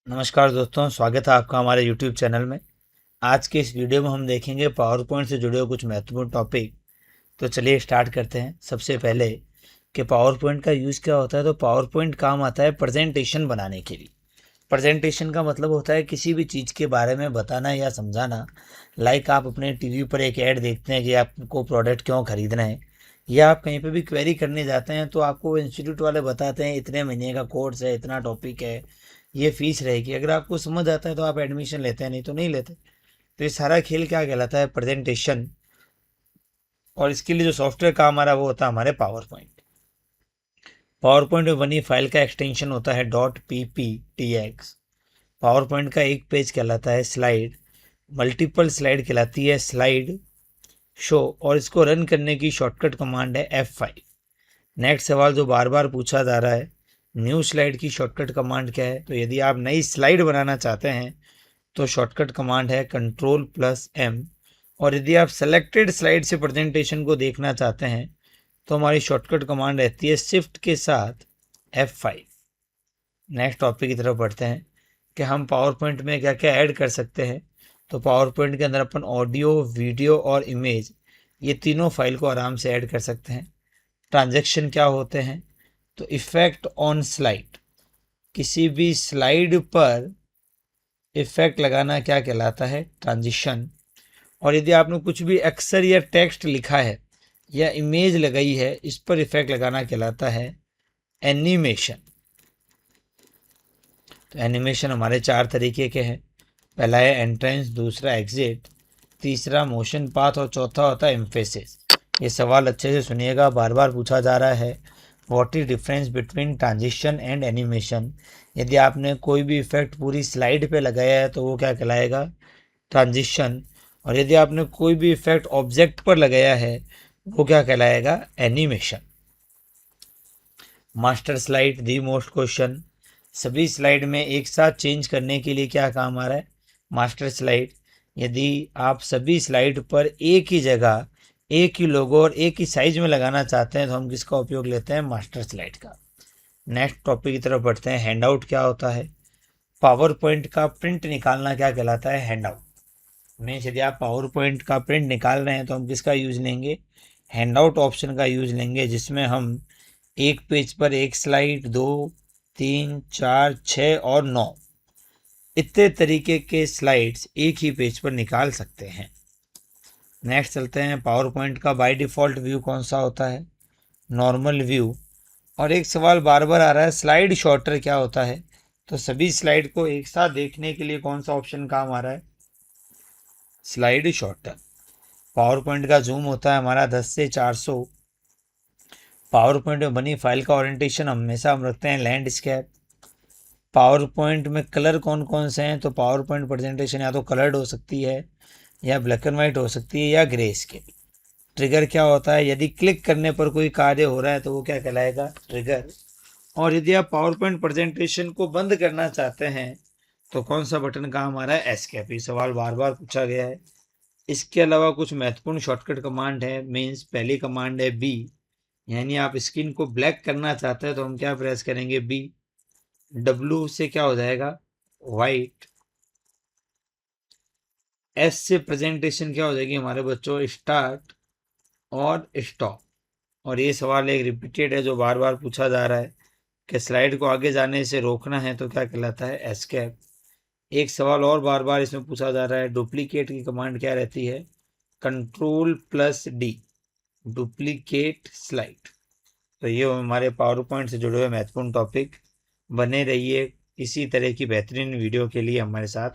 नमस्कार दोस्तों, स्वागत है आपका हमारे YouTube चैनल में। आज के इस वीडियो में हम देखेंगे पावर पॉइंट से जुड़े हुए कुछ महत्वपूर्ण टॉपिक। तो चलिए स्टार्ट करते हैं। सबसे पहले कि पावर पॉइंट का यूज़ क्या होता है। तो पावर पॉइंट काम आता है प्रेजेंटेशन बनाने के लिए। प्रेजेंटेशन का मतलब होता है किसी भी चीज़ के बारे में बताना या समझाना। लाइक आप अपने टीवी पर एक ऐड देखते हैं कि आपको प्रोडक्ट क्यों खरीदना है, या आप कहीं पे भी क्वेरी करने जाते हैं तो आपको इंस्टीट्यूट वाले बताते हैं इतने महीने का कोर्स है, इतना टॉपिक है, ये फीस रहेगी। अगर आपको समझ आता है तो आप एडमिशन लेते हैं, नहीं तो नहीं लेते। तो ये सारा खेल क्या कहलाता है? प्रेजेंटेशन। और इसके लिए जो सॉफ्टवेयर काम आ रहा है वो होता है हमारे पावर पॉइंट। पावर पॉइंट में बनी फाइल का एक्सटेंशन होता है .pptx। पावर पॉइंट का एक पेज कहलाता है स्लाइड, मल्टीपल स्लाइड कहलाती है स्लाइड शो, और इसको रन करने की शॉर्टकट कमांड है F5। नेक्स्ट सवाल जो बार बार पूछा जा रहा है, न्यू स्लाइड की शॉर्टकट कमांड क्या है? तो यदि आप नई स्लाइड बनाना चाहते हैं तो शॉर्टकट कमांड है Ctrl+M। और यदि आप सेलेक्टेड स्लाइड से प्रेजेंटेशन को देखना चाहते हैं तो हमारी शॉर्टकट कमांड रहती है शिफ्ट के साथ F5। नेक्स्ट टॉपिक की तरफ बढ़ते हैं कि हम पावर पॉइंट में क्या क्या ऐड कर सकते हैं। तो पावर पॉइंट के अंदर अपन ऑडियो, वीडियो और इमेज, ये तीनों फाइल को आराम से ऐड कर सकते हैं। ट्रांजैक्शन क्या होते हैं? तो इफ़ेक्ट ऑन स्लाइड, किसी भी स्लाइड पर इफ़ेक्ट लगाना क्या कहलाता है? ट्रांजिशन। और यदि आपने कुछ भी अक्षर या टेक्स्ट लिखा है या इमेज लगाई है, इस पर इफ़ेक्ट लगाना कहलाता है एनिमेशन। तो एनिमेशन हमारे 4 तरीके के हैं। पहला है एंट्रेंस, दूसरा एग्जिट, तीसरा मोशन पाथ और चौथा होता है एम्फेसिस। ये सवाल अच्छे से सुनिएगा, बार बार पूछा जा रहा है। What is difference between transition and animation? यदि आपने कोई भी इफेक्ट पूरी स्लाइड पे लगाया है तो वो क्या कहलाएगा? ट्रांजिशन। और यदि आपने कोई भी इफेक्ट ऑब्जेक्ट पर लगाया है वो क्या कहलाएगा? Animation. Master slide, the most question. सभी स्लाइड में एक साथ चेंज करने के लिए क्या काम आ रहा है? Master slide. यदि आप सभी स्लाइड पर एक ही जगह एक ही लोगो और एक ही साइज में लगाना चाहते हैं तो हम किसका उपयोग लेते हैं? मास्टर स्लाइड का। नेक्स्ट टॉपिक की तरफ बढ़ते हैं। हैंडआउट क्या होता है? पावर पॉइंट का प्रिंट निकालना क्या कहलाता है? हैंडआउट। मीन्स यदि आप पावर पॉइंट का प्रिंट निकाल रहे हैं तो हम किसका यूज़ लेंगे? हैंडआउट ऑप्शन का यूज़ लेंगे, जिसमें हम एक पेज पर एक स्लाइड, 2, 3, 4, 6 और 9 इतने तरीके के स्लाइड्स एक ही पेज पर निकाल सकते हैं। नेक्स्ट चलते हैं। पावर पॉइंट का बाय डिफ़ॉल्ट व्यू कौन सा होता है? Normal view. और एक सवाल बार बार आ रहा है, स्लाइड शॉर्टर क्या होता है? तो सभी स्लाइड को एक साथ देखने के लिए कौन सा ऑप्शन काम आ रहा है? Slide shorter. पावर पॉइंट का जूम होता है हमारा 10 से 400। पावर पॉइंट में बनी फाइल का ओरिएंटेशन हमेशा हम रखते हैं लैंडस्केप। पावर पॉइंट में कलर कौन कौन से हैं? तो पावर पॉइंट प्रेजेंटेशन या तो कलर्ड हो सकती है, या ब्लैक एंड वाइट हो सकती है, या ग्रे स्केल। ट्रिगर क्या होता है? यदि क्लिक करने पर कोई कार्य हो रहा है तो वो क्या कहलाएगा? ट्रिगर। और यदि आप पावर पॉइंट प्रेजेंटेशन को बंद करना चाहते हैं तो कौन सा बटन का हमारा है? एस्केप। ये सवाल बार बार पूछा गया है। इसके अलावा कुछ महत्वपूर्ण शॉर्टकट कमांड है। मीन्स पहली कमांड है बी, यानी आप स्क्रीन को ब्लैक करना चाहते हैं तो हम क्या प्रेस करेंगे? बी। डब्लू से क्या हो जाएगा? वाइट। एस से प्रेजेंटेशन क्या हो जाएगी हमारे बच्चों? स्टार्ट और स्टॉप। और ये सवाल एक रिपीटेड है जो बार बार पूछा जा रहा है कि स्लाइड को आगे जाने से रोकना है तो क्या कहलाता है? एस्केप। एक सवाल और बार बार इसमें पूछा जा रहा है, डुप्लीकेट की कमांड क्या रहती है? Ctrl+D, duplicate slide. तो ये हमारे पावर पॉइंट से जुड़े हुए महत्वपूर्ण टॉपिक। बने रहिए इसी तरह की बेहतरीन वीडियो के लिए हमारे साथ।